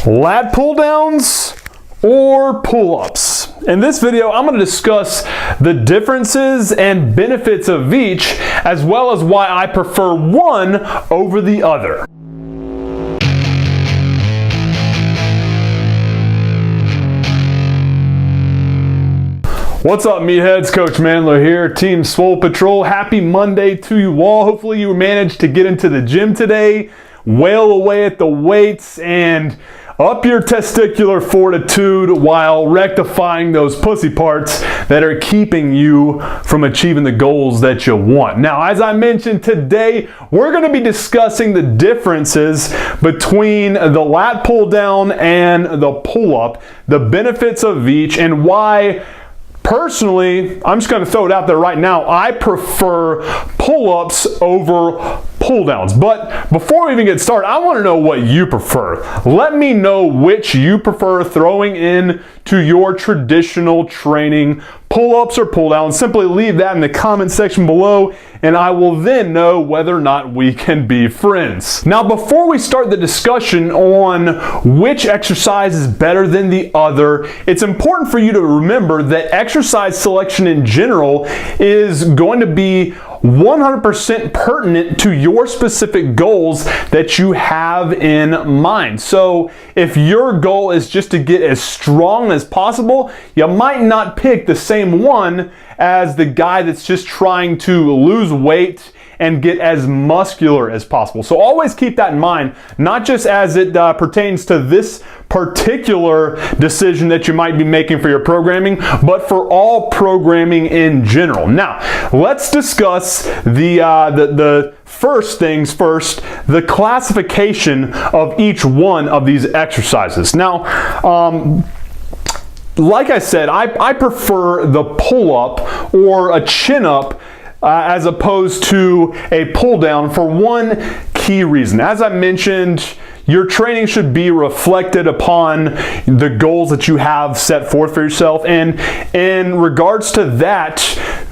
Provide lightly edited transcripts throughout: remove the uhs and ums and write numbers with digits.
Lat pull downs or pull-ups. In this video, I'm going to discuss the differences and benefits of each, as well as why I prefer one over the other. What's up, meatheads? Coach MANdler here, Team Swole Patrol. Happy Monday to you all. Hopefully you managed to get into the gym today, wail away at the weights, and up your testicular fortitude while rectifying those pussy parts that are keeping you from achieving the goals that you want. Now, as I mentioned today, we're going to be discussing the differences between the lat pull down and the pull up, the benefits of each, and why personally, I'm just going to throw it out there right now, I prefer pull-ups over pull-downs. But before we even get started, I want to know what you prefer. Let me know which you prefer throwing in to your traditional training, pull-ups or pull-downs. Simply leave that in the comment section below, and I will then know whether or not we can be friends. Now, before we start the discussion on which exercise is better than the other, it's important for you to remember that exercise selection in general is going to be 100% pertinent to your specific goals that you have in mind. So if your goal is just to get as strong as possible, you might not pick the same one as the guy that's just trying to lose weight and get as muscular as possible. So always keep that in mind, not just as it pertains to this particular decision that you might be making for your programming, but for all programming in general. Now, let's discuss the first things first, the classification of each one of these exercises. Now, like I said, I prefer the pull-up or a chin-up as opposed to a pull-down for one key reason. As I mentioned, your training should be reflected upon the goals that you have set forth for yourself. And in regards to that,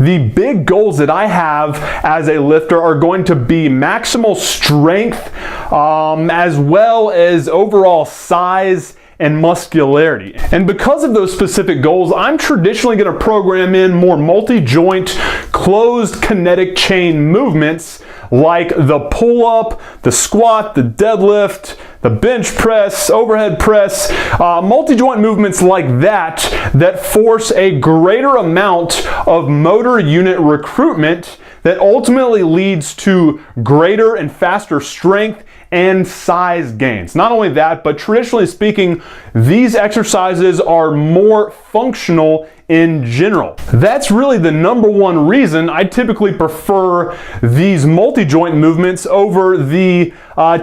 the big goals that I have as a lifter are going to be maximal strength, as well as overall size and muscularity. And because of those specific goals, I'm traditionally going to program in more multi-joint, closed kinetic chain movements like the pull-up, the squat, the deadlift, the bench press, overhead press, multi-joint movements like that force a greater amount of motor unit recruitment that ultimately leads to greater and faster strength and size gains. Not only that, but traditionally speaking, these exercises are more functional in general. That's really the number one reason I typically prefer these multi-joint movements over the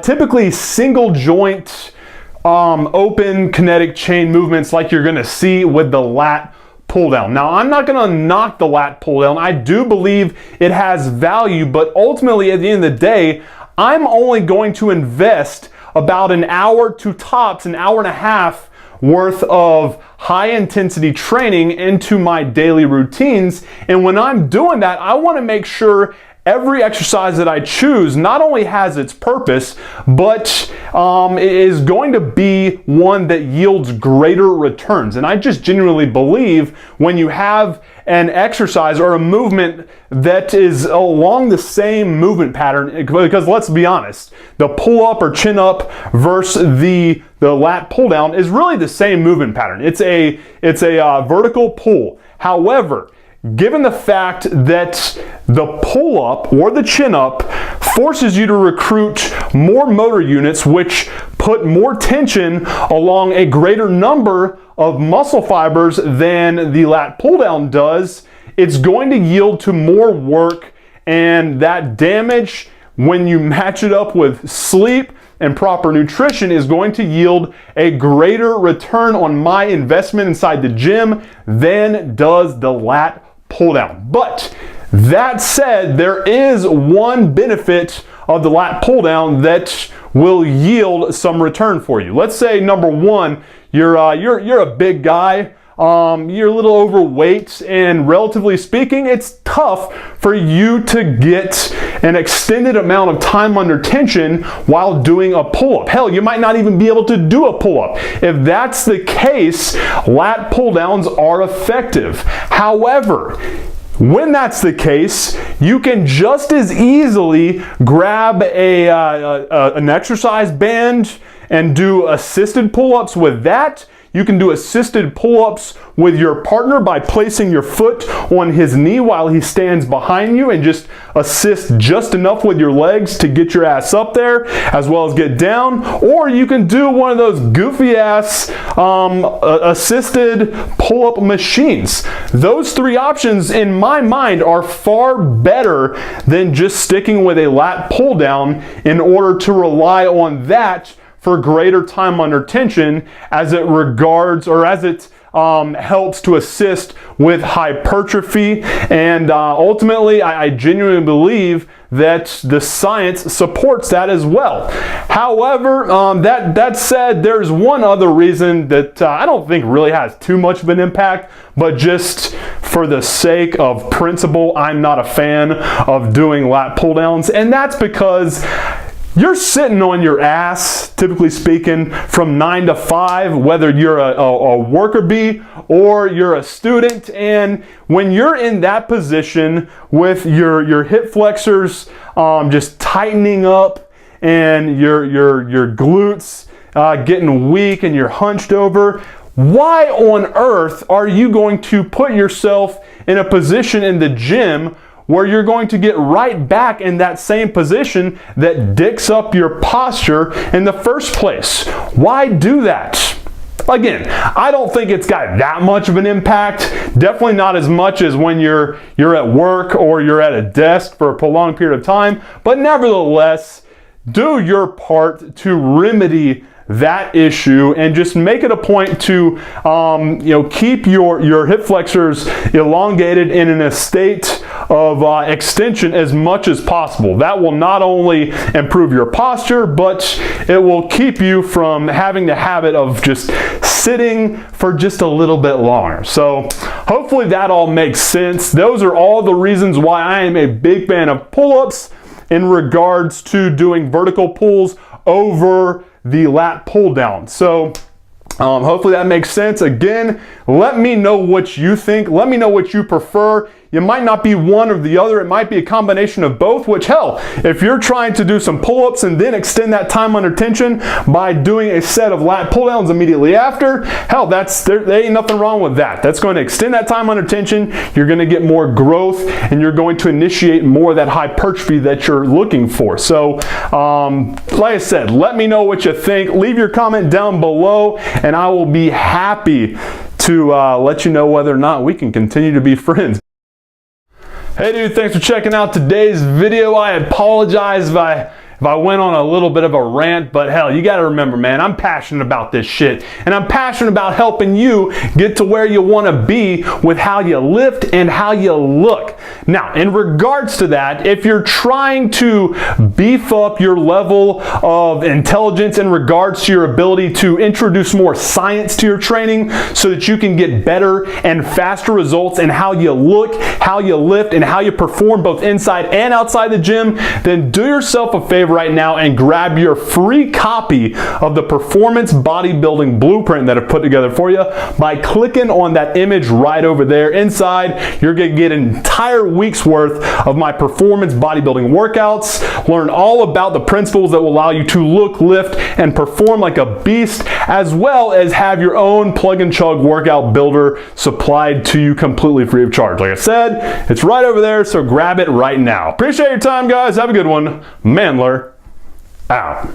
typically single joint open kinetic chain movements like you're gonna see with the lat pull down. Now, I'm not going to knock the lat pull down. I do believe it has value, but ultimately at the end of the day, I'm only going to invest about an hour to tops, an hour and a half worth of high intensity training into my daily routines. And when I'm doing that, I want to make sure every exercise that I choose not only has its purpose, but it is going to be one that yields greater returns. And I just genuinely believe when you have an exercise or a movement that is along the same movement pattern, because let's be honest, the pull-up or chin-up versus the lat pull-down is really the same movement pattern. It's a vertical pull. However, given the fact that the pull-up or the chin-up forces you to recruit more motor units, which put more tension along a greater number of muscle fibers than the lat pull-down does, it's going to yield to more work, and that damage, when you match it up with sleep and proper nutrition, is going to yield a greater return on my investment inside the gym than does the lat pull down. But that said, there is one benefit of the lat pull down that will yield some return for you. Let's say number one, you're a big guy, you're a little overweight, and relatively speaking, it's tough for you to get an extended amount of time under tension while doing a pull-up. Hell, you might not even be able to do a pull-up. If that's the case, lat pull-downs are effective. However, when that's the case, you can just as easily grab an exercise band and do assisted pull-ups with that. You can do assisted pull-ups with your partner by placing your foot on his knee while he stands behind you and just assist just enough with your legs to get your ass up there as well as get down. Or you can do one of those goofy ass assisted pull-up machines. Those three options in my mind are far better than just sticking with a lat pull down in order to rely on that for greater time under tension as it regards, or as it helps to assist with hypertrophy. And ultimately, I genuinely believe that the science supports that as well. However, that said, there's one other reason that I don't think really has too much of an impact, but just for the sake of principle, I'm not a fan of doing lat pull downs, and that's because you're sitting on your ass, typically speaking, from 9 to 5, whether you're a worker bee or you're a student. And when you're in that position with your hip flexors just tightening up and your glutes getting weak and you're hunched over, why on earth are you going to put yourself in a position in the gym where you're going to get right back in that same position that dicks up your posture in the first place? Why do that? Again, I don't think it's got that much of an impact. Definitely not as much as when you're at work or you're at a desk for a prolonged period of time. But nevertheless, do your part to remedy that issue and just make it a point to keep your hip flexors elongated and in a state of extension as much as possible. That will not only improve your posture, but it will keep you from having the habit of just sitting for just a little bit longer. So hopefully that all makes sense. Those are all the reasons why I am a big fan of pull-ups in regards to doing vertical pulls over the lat pull down. So hopefully that makes sense. Again, let me know what you think. Let me know what you prefer. You might not be one or the other. It might be a combination of both, which, hell, if you're trying to do some pull-ups and then extend that time under tension by doing a set of lat pull-downs immediately after, hell, there ain't nothing wrong with that. That's going to extend that time under tension. You're going to get more growth and you're going to initiate more of that hypertrophy that you're looking for. So, like I said, let me know what you think. Leave your comment down below and I will be happy to let you know whether or not we can continue to be friends. Hey dude, thanks for checking out today's video. I apologize if I went on a little bit of a rant, but hell, you gotta remember, man, I'm passionate about this shit, and I'm passionate about helping you get to where you wanna be with how you lift and how you look. Now, in regards to that, if you're trying to beef up your level of intelligence in regards to your ability to introduce more science to your training so that you can get better and faster results in how you look, how you lift, and how you perform both inside and outside the gym, then do yourself a favor right now and grab your free copy of the Performance Bodybuilding Blueprint that I've put together for you by clicking on that image right over there. Inside, you're going to get an entire week's worth of my performance bodybuilding workouts, learn all about the principles that will allow you to look, lift, and perform like a beast, as well as have your own plug and chug workout builder supplied to you completely free of charge. Like I said, it's right over there, so grab it right now. Appreciate your time, guys. Have a good one. MANdler out.